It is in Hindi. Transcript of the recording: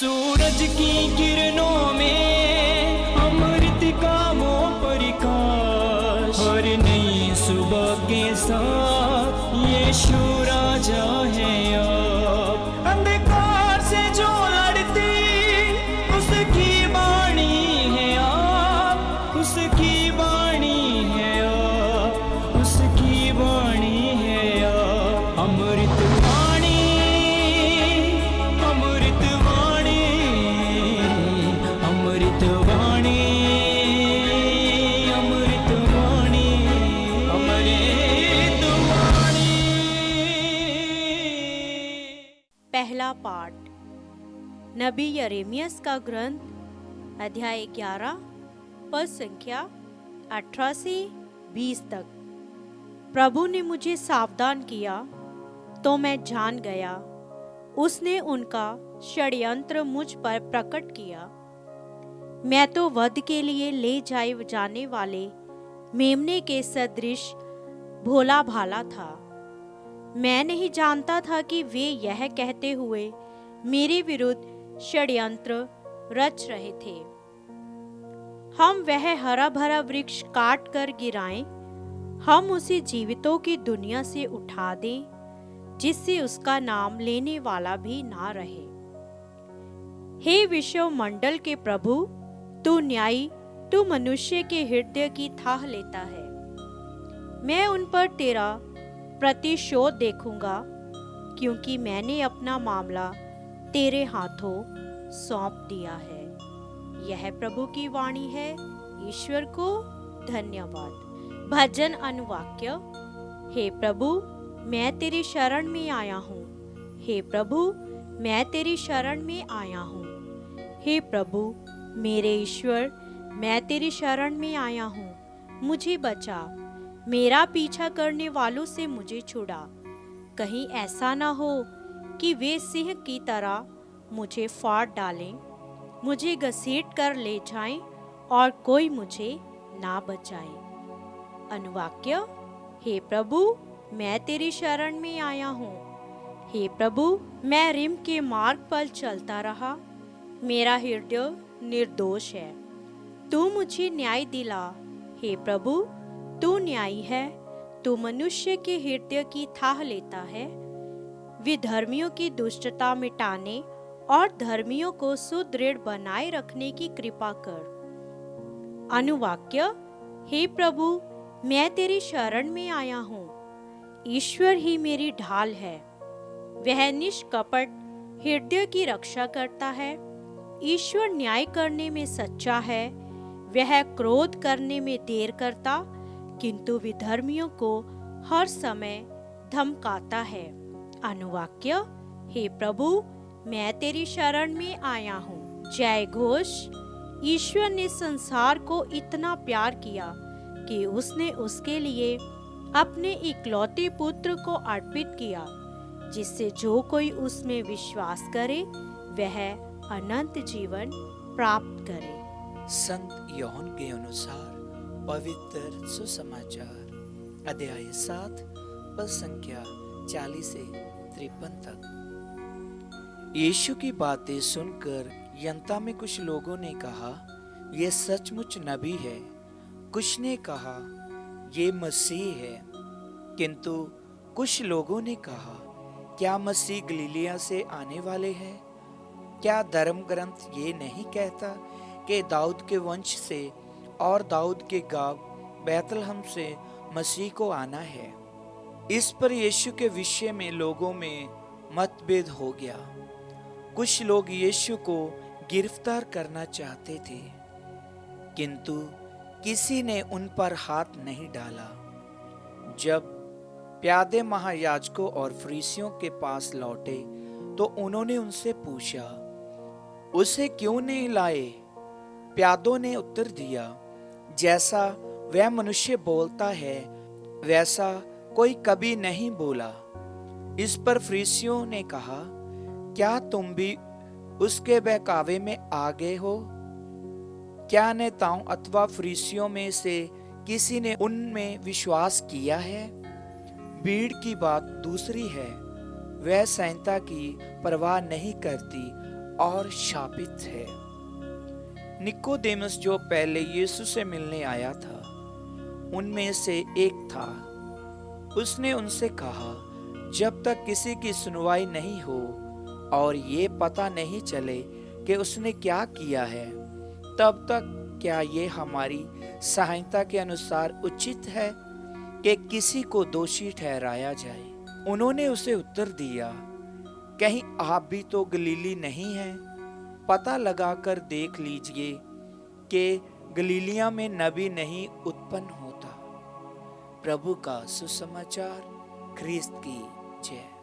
सूरज की किरणों में अमृत का वो प्रकाश, हर नई सुबह के साथ यीशु राजा है अब। अंधकार से जो लड़ती उसकी वाणी है आप, उसकी वाणी है आप, उसकी वाणी है आप। अमृत वाणी, अमृत वाणी, अमृत वाणी, अमृत वाणी, अमृत वाणी। पहला पाठ नबी यरेमियस का ग्रंथ अध्याय 11 पद संख्या 18 से 20 तक। प्रभु ने मुझे सावधान किया तो मैं जान गया, उसने उनका षड्यंत्र मुझ पर प्रकट किया। मैं तो वध के लिए ले जाए जाने वाले मेमने के सदृश भोला भाला था। मैं नहीं जानता था कि वे यह कहते हुए मेरे विरुद्ध षड्यंत्र रच रहे थे, हम वह हरा भरा वृक्ष काट कर गिराएं, हम उसे जीवितों की दुनिया से उठा दें, जिससे उसका नाम लेने वाला भी ना रहे। हे विश्व मंडल के प्रभु, तू न्यायी, तू मनुष्य के हृदय की थाह लेता है। मैं उन पर तेरा प्रतिशोध देखूंगा, क्योंकि मैंने अपना मामला तेरे हाथों सौंप दिया है। यह प्रभु की वाणी है। ईश्वर को धन्यवाद। भजन अनुवाक्य। हे प्रभु, मैं तेरी शरण में आया हूँ। हे प्रभु, मैं तेरी शरण में आया हूँ। हे प्रभु मेरे ईश्वर, मैं तेरी शरण में आया हूँ। मुझे बचा, मेरा पीछा करने वालों से मुझे छुड़ा। कहीं ऐसा ना हो कि वे सिंह की तरह मुझे फाड़ डालें, मुझे घसीट कर ले जाएं और कोई मुझे ना बचाए। अनुवाक्य। हे प्रभु, मैं तेरी शरण में आया हूँ। हे प्रभु, मैं रिम के मार्ग पर चलता रहा, मेरा हृदय निर्दोष है। तू मुझे न्याय दिला। हे प्रभु, तू न्यायी है। तू मनुष्य के हृदय की थाह लेता है। विधर्मियों की दुष्टता मिटाने और धर्मियों को सुदृढ़ बनाए रखने की कृपा कर। अनुवाक्य। हे प्रभु, मैं तेरी शरण में आया हूँ। ईश्वर ही मेरी ढाल है, वह निष्कपट हृदय की रक्षा करता है। ईश्वर न्याय करने में सच्चा है, वह क्रोध करने में देर करता, किंतु विधर्मियों को हर समय धमकाता है। अनुवाक्य। हे प्रभु, मैं तेरी शरण में आया हूँ। जय घोष। ईश्वर ने संसार को इतना प्यार किया कि उसने उसके लिए अपने इकलौते पुत्र को अर्पित किया, जिससे जो कोई उसमें विश्वास करे वह अनंत जीवन प्राप्त करे। संत यूहन्ना के अनुसार पवित्र सुसमाचार अध्याय 7 पद संख्या 40 से 53 तक। यीशु की बातें सुनकर जनता में कुछ लोगों ने कहा, यह सचमुच नबी है। कुछ ने कहा, ये मसीह है। किंतु कुछ लोगों ने कहा, क्या मसीह गलीलिया से आने वाले हैं? क्या धर्म ग्रंथ ये नहीं कहता कि दाऊद के वंश से और दाऊद के गांव बैतलहम से मसीह को आना है? इस पर यीशु के विषय में लोगों में मतभेद हो गया। कुछ लोग यीशु को गिरफ्तार करना चाहते थे, किंतु किसी ने उन पर हाथ नहीं डाला। जब प्यादे महायाजकों और फरीसियों के पास लौटे तो उन्होंने उनसे पूछा, उसे क्यों नहीं लाए? प्यादों ने उत्तर दिया, जैसा वह मनुष्य बोलता है वैसा कोई कभी नहीं बोला। इस पर फरीसियों ने कहा, क्या तुम भी उसके बहकावे में आ गए हो? क्या नेताओं अथवा फरीसियों में से किसी ने उनमें विश्वास किया है? भीड़ की बात दूसरी है, वह संहिता की परवाह नहीं करती और शापित है। निकोदेमुस जो पहले यीशु से मिलने आया था, उनमें से एक था। उसने उनसे कहा, जब तक किसी की सुनवाई नहीं हो और ये पता नहीं चले कि उसने क्या किया है, तब तक क्या ये हमारी सहायता के अनुसार उचित है कि किसी को दोषी ठहराया जाए? उन्होंने उसे उत्तर दिया, कहीं आप भी तो गलीली नहीं हैं? पता लगाकर देख लीजिए कि गलीलिया में नबी नहीं उत्पन्न होता। प्रभु का सुसमाचार। ख्रीस्त की जय।